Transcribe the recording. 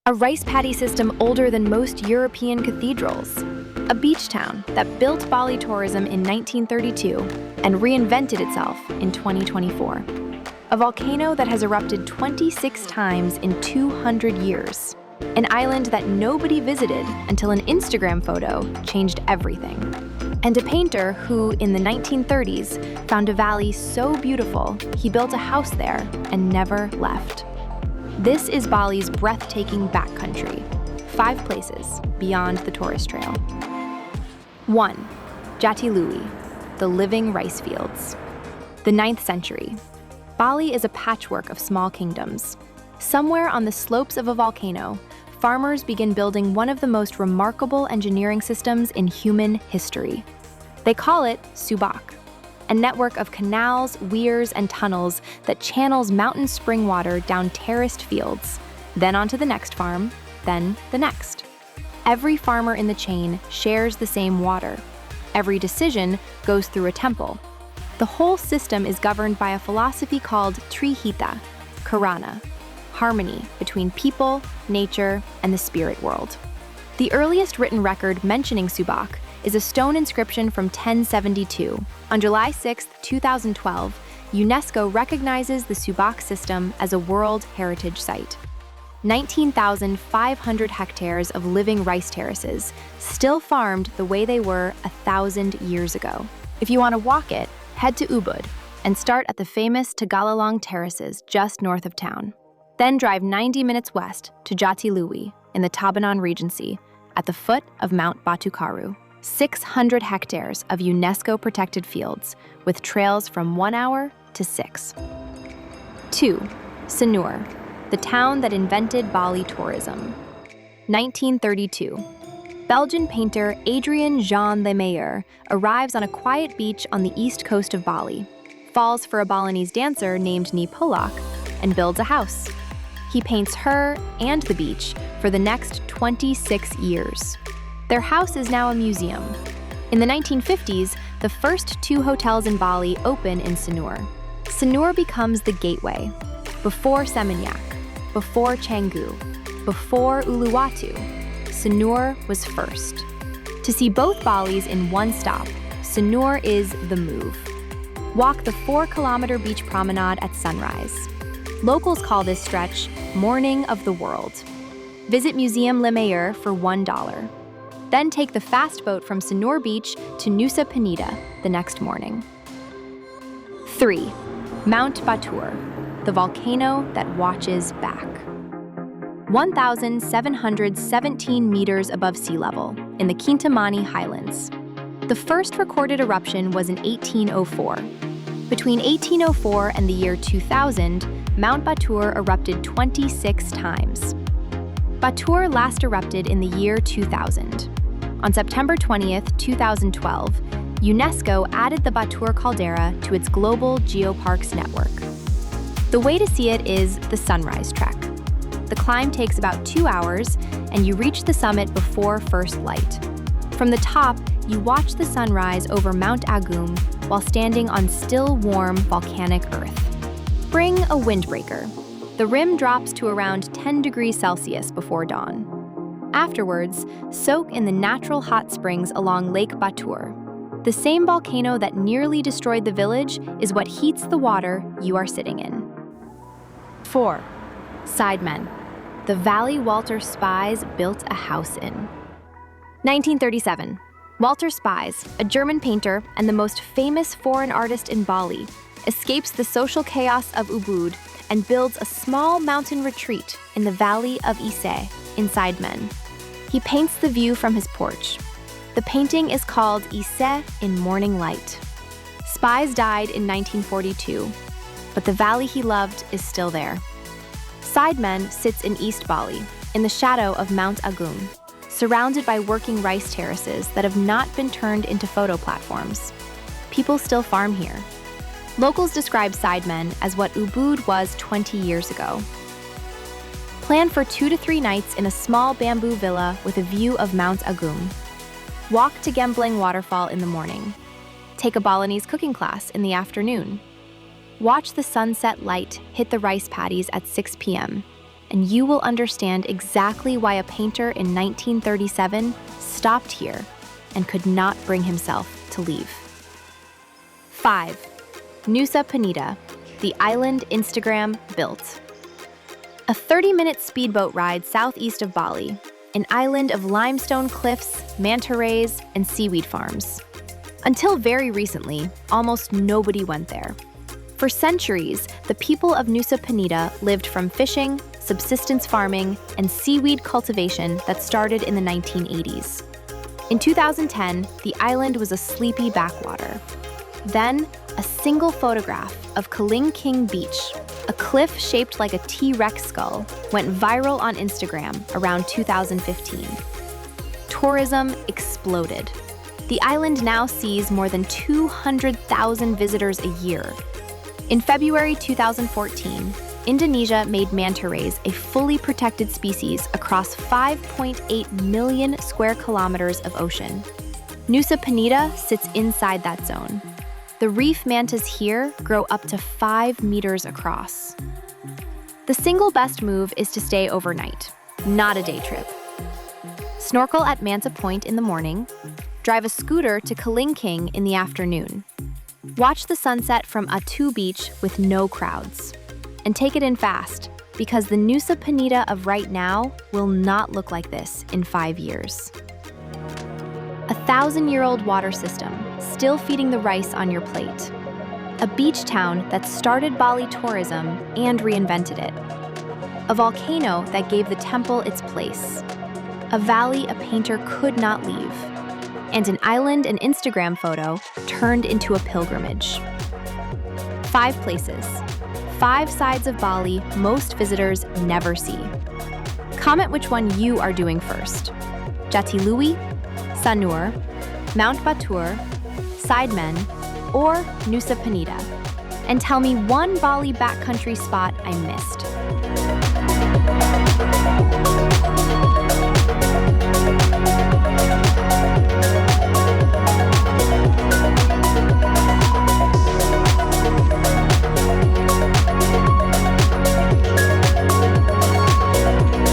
A rice paddy system older than most European cathedrals. A beach town that built Bali tourism in 1932 and reinvented itself in 2024. A volcano that has erupted 26 times in 200 years. An island that nobody visited until an Instagram photo changed everything. And a painter who, in the 1930s, found a valley so beautiful he built a house there and never left. This is Bali's breathtaking backcountry, 5 places beyond the tourist trail. 1. Jatiluwih, the living rice fields. The 9th century. Bali is a patchwork of small kingdoms. Somewhere on the slopes of a volcano, farmers begin building one of the most remarkable engineering systems in human history. They call it Subak, a network of canals, weirs, and tunnels that channels mountain spring water down terraced fields, then onto the next farm, then the next. Every farmer in the chain shares the same water. Every decision goes through a temple. The whole system is governed by a philosophy called Trihita, Karana, harmony between people, nature, and the spirit world. The earliest written record mentioning Subak is a stone inscription from 1072. On July 6, 2012, UNESCO recognizes the Subak system as a World Heritage Site. 19,500 hectares of living rice terraces, still farmed the way they were 1,000 years ago. If you want to walk it, head to Ubud and start at the famous Tagalalong Terraces just north of town. Then drive 90 minutes west to Jatiluwih in the Tabanan Regency at the foot of Mount Batu Karu. 600 hectares of UNESCO-protected fields with trails from 1 hour to 6. 2. Sanur, the town that invented Bali tourism. 1932. Belgian painter Adrien Jean Lemaire arrives on a quiet beach on the east coast of Bali, falls for a Balinese dancer named Ni Polak, and builds a house. He paints her and the beach for the next 26 years. Their house is now a museum. In the 1950s, the first 2 hotels in Bali open in Sanur. Sanur becomes the gateway. Before Seminyak, before Canggu, before Uluwatu, Sanur was first. To see both Balis in one stop, Sanur is the move. Walk the 4-kilometer beach promenade at sunrise. Locals call this stretch Morning of the World. Visit Museum Lemaire for $1. Then take the fast boat from Sanur Beach to Nusa Penida the next morning. 3. Mount Batur, the volcano that watches back. 1,717 meters above sea level in the Kintamani Highlands. The first recorded eruption was in 1804. Between 1804 and the year 2000, Mount Batur erupted 26 times. Batur last erupted in the year 2000. On September 20th, 2012, UNESCO added the Batur caldera to its global geoparks network. The way to see it is the sunrise trek. The climb takes about 2 hours, and you reach the summit before first light. From the top, you watch the sunrise over Mount Agum while standing on still warm volcanic earth. Bring a windbreaker. The rim drops to around 10 degrees Celsius before dawn. Afterwards, soak in the natural hot springs along Lake Batur. The same volcano that nearly destroyed the village is what heats the water you are sitting in. 4. Sidemen, the valley Walter Spies built a house in. 1937. Walter Spies, a German painter and the most famous foreign artist in Bali, escapes the social chaos of Ubud and builds a small mountain retreat in the valley of Ise in Sidemen. He paints the view from his porch. The painting is called Ise in Morning Light. Spies died in 1942, but the valley he loved is still there. Sidemen sits in East Bali, in the shadow of Mount Agum, surrounded by working rice terraces that have not been turned into photo platforms. People still farm here. Locals describe Sidemen as what Ubud was 20 years ago. Plan for 2 to 3 nights in a small bamboo villa with a view of Mount Agum. Walk to Gembling Waterfall in the morning. Take a Balinese cooking class in the afternoon. Watch the sunset light hit the rice paddies at 6 p.m. and you will understand exactly why a painter in 1937 stopped here and could not bring himself to leave. 5. Nusa Penida, the island Instagram built. A 30-minute speedboat ride southeast of Bali, an island of limestone cliffs, manta rays, and seaweed farms. Until very recently, almost nobody went there. For centuries, the people of Nusa Penida lived from fishing, subsistence farming, and seaweed cultivation that started in the 1980s. In 2010, the island was a sleepy backwater. Then, a single photograph of King Beach, a cliff shaped like a T-Rex skull, went viral on Instagram around 2015. Tourism exploded. The island now sees more than 200,000 visitors a year. In February 2014, Indonesia made manta rays a fully protected species across 5.8 million square kilometers of ocean. Nusa Penida sits inside that zone. The reef mantas here grow up to 5 meters across. The single best move is to stay overnight, not a day trip. Snorkel at Manta Point in the morning, drive a scooter to King in the afternoon. Watch the sunset from Atu Beach with no crowds. And take it in fast, because the Nusa Penida of right now will not look like this in 5 years. A 1,000-year-old water system, still feeding the rice on your plate. A beach town that started Bali tourism and reinvented it. A volcano that gave the temple its place. A valley a painter could not leave. And an island and Instagram photo turned into a pilgrimage. 5 places, 5 sides of Bali most visitors never see. Comment which one you are doing first. Jatiluwih, Sanur, Mount Batur, Sidemen, or Nusa Penida. And tell me one Bali backcountry spot I missed.